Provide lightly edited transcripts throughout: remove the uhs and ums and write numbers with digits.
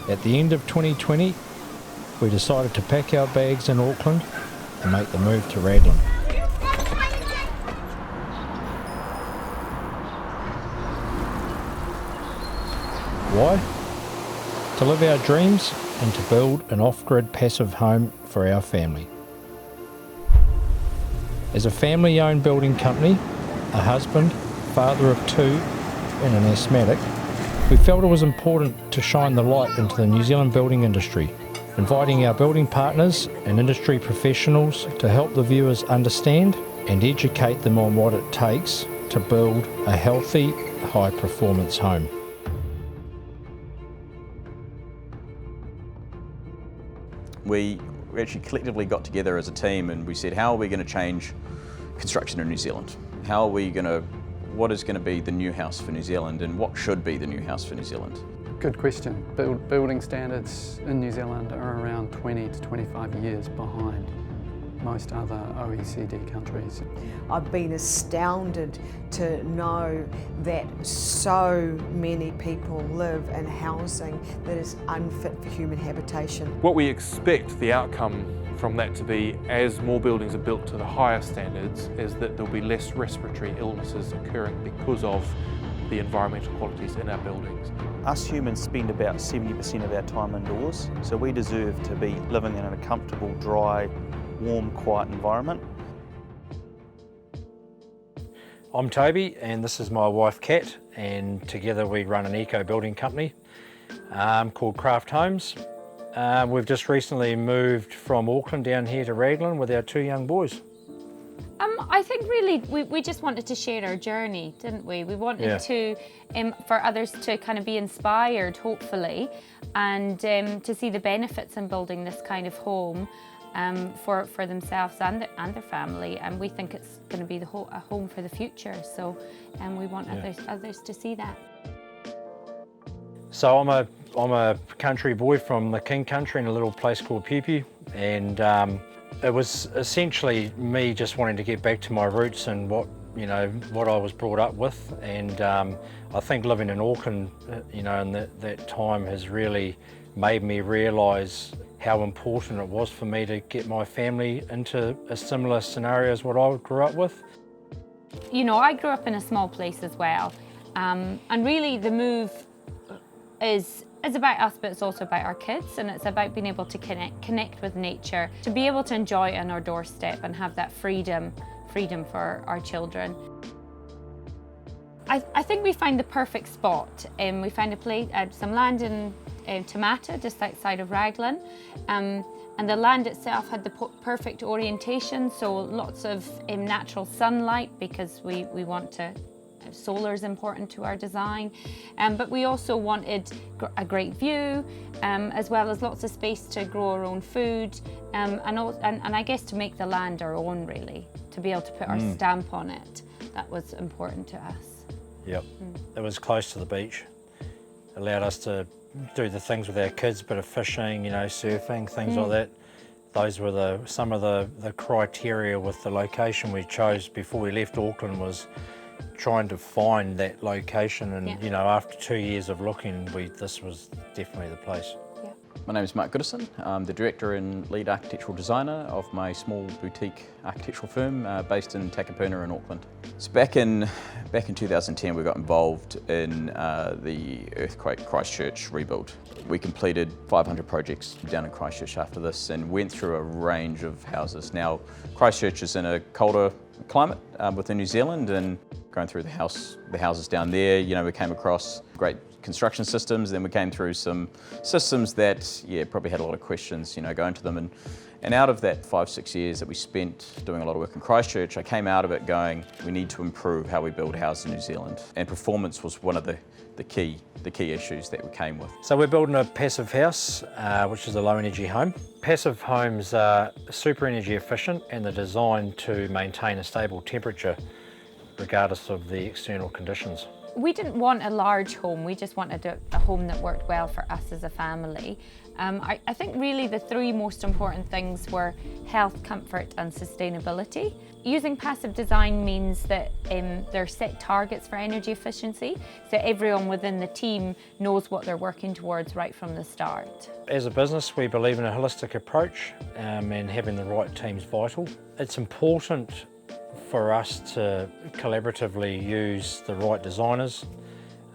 At the end of 2020, we decided to pack our bags in Auckland and make the move to Raglan. Why? To live our dreams and to build an off-grid passive home for our family. As a family-owned building company, a husband, father of two and an asthmatic, we felt it was important to shine the light into the New Zealand building industry, inviting our building partners and industry professionals to help the viewers understand and educate them on what it takes to build a healthy, high-performance home. We actually collectively got together as a team and we said, how are we going to change construction in New Zealand? What is going to be the new house for New Zealand and what should be the new house for New Zealand? Good question. Building standards in New Zealand are around 20 to 25 years behind most other OECD countries. I've been astounded to know that so many people live in housing that is unfit for human habitation. What we expect the outcome from that to be, as more buildings are built to the higher standards, is that there'll be less respiratory illnesses occurring because of the environmental qualities in our buildings. Us humans spend about 70% of our time indoors, so we deserve to be living in a comfortable, dry, warm, quiet environment. I'm Toby and this is my wife Kat, and together we run an eco building company called Craft Homes. We've just recently moved from Auckland down here to Raglan with our two young boys. I think really we just wanted to share our journey, didn't we? We wanted to, for others to kind of be inspired, hopefully, and to see the benefits in building this kind of home for themselves and their family. And we think it's going to be a home for the future. So, we want others to see that. So I'm a country boy from the King Country in a little place called Pipi, and it was essentially me just wanting to get back to my roots and what I was brought up with. And I think living in Auckland, in that time has really made me realise how important it was for me to get my family into a similar scenario as what I grew up with. I grew up in a small place as well, and really the move is about us, but it's also about our kids, and it's about being able to connect with nature, to be able to enjoy it on our doorstep and have that freedom for our children. I think we found the perfect spot. We found a place, some land in Tamata, just outside of Raglan, and the land itself had the perfect orientation, so lots of natural sunlight, because we want to. Solar is important to our design, but we also wanted a great view, as well as lots of space to grow our own food, and I guess to make the land our own, really, to be able to put our stamp on it. That was important to us. Yep, it was close to the beach. It allowed us to do the things with our kids, a bit of fishing, surfing, things like that. Those were some of the criteria with the location we chose before we left Auckland, was trying to find that location, and after 2 years of looking, this was definitely the place. Yeah. My name is Mark Goodison. I'm the director and lead architectural designer of my small boutique architectural firm based in Takapuna in Auckland. So back in 2010 we got involved in the earthquake Christchurch rebuild. We completed 500 projects down in Christchurch after this and went through a range of houses. Now Christchurch is in a colder climate within New Zealand, and going through the houses down there, we came across great construction systems. Then we came through some systems that, probably had a lot of questions, going to them. And out of that 5-6 years that we spent doing a lot of work in Christchurch, I came out of it going, we need to improve how we build houses in New Zealand. And performance was one of the key issues that we came with. So we're building a passive house, which is a low energy home. Passive homes are super energy efficient and they're designed to maintain a stable temperature regardless of the external conditions. We didn't want a large home, we just wanted a home that worked well for us as a family. I think really the three most important things were health, comfort and sustainability. Using passive design means that there are set targets for energy efficiency, so everyone within the team knows what they're working towards right from the start. As a business, we believe in a holistic approach, and having the right team is vital. It's important for us to collaboratively use the right designers,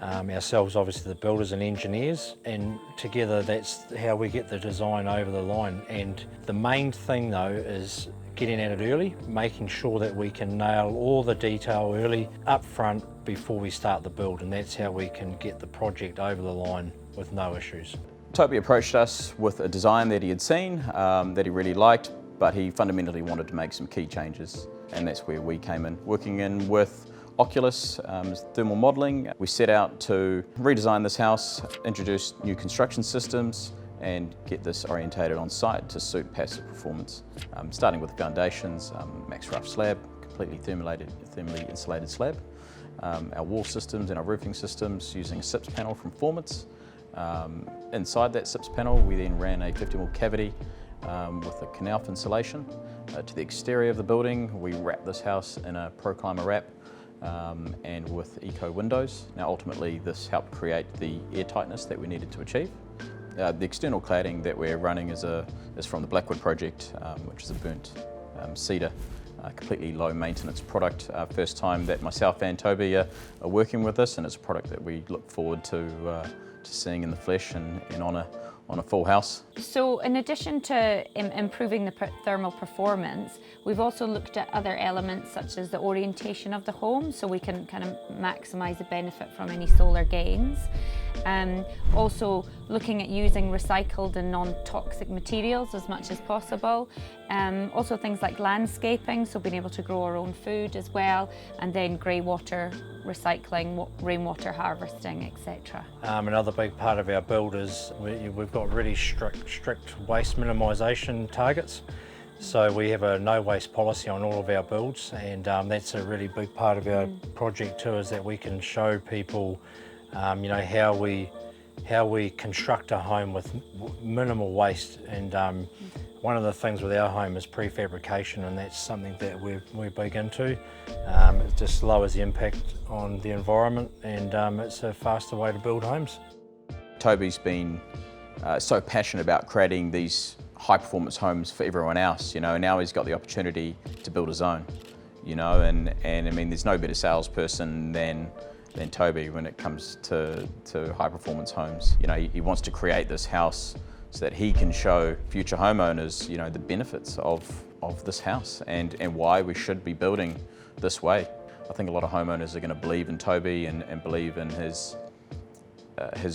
ourselves obviously the builders and engineers, and together that's how we get the design over the line. And the main thing though is getting at it early, making sure that we can nail all the detail early up front before we start the build, and that's how we can get the project over the line with no issues. Toby approached us with a design that he had seen, that he really liked, but he fundamentally wanted to make some key changes, and that's where we came in. Working in with Oculus thermal modelling, we set out to redesign this house, introduce new construction systems, and get this orientated on site to suit passive performance. Starting with the foundations, max rough slab, completely thermally insulated slab. Our wall systems and our roofing systems using a SIPS panel from Formance. Inside that SIPS panel, we then ran a 50mm cavity with a Knauf insulation. To the exterior of the building, we wrapped this house in a ProClimber wrap and with eco windows. Now ultimately this helped create the air tightness that we needed to achieve. The external cladding that we're running is from the Blackwood project, which is a burnt cedar, completely low maintenance product. First time that myself and Toby are working with this, and it's a product that we look forward to seeing in the flesh and on a full house. So in addition to improving the thermal performance, we've also looked at other elements such as the orientation of the home, so we can kind of maximise the benefit from any solar gains. Also looking at using recycled and non-toxic materials as much as possible. Also things like landscaping, so being able to grow our own food as well, and then grey water recycling, rainwater harvesting, etc. Another big part of our build is we've got really strict waste minimisation targets. So we have a no waste policy on all of our builds, and that's a really big part of our project too, is that we can show people you know, how we construct a home with minimal waste. And one of the things with our home is prefabrication, and that's something that we're big into. It just lowers the impact on the environment, and it's a faster way to build homes. Toby's been so passionate about creating these high performance homes for everyone else, you know, and now he's got the opportunity to build his own, you know, and I mean there's no better salesperson than Toby when it comes to high performance homes. You know, he wants to create this house so that he can show future homeowners, you know, the benefits of this house and why we should be building this way. I think a lot of homeowners are going to believe in Toby and believe in his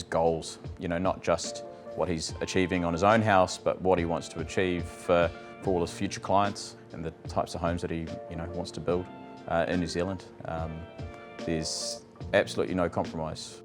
goals, you know, not just what he's achieving on his own house, but what he wants to achieve for all his future clients and the types of homes that he, you know, wants to build in New Zealand. There's absolutely no compromise.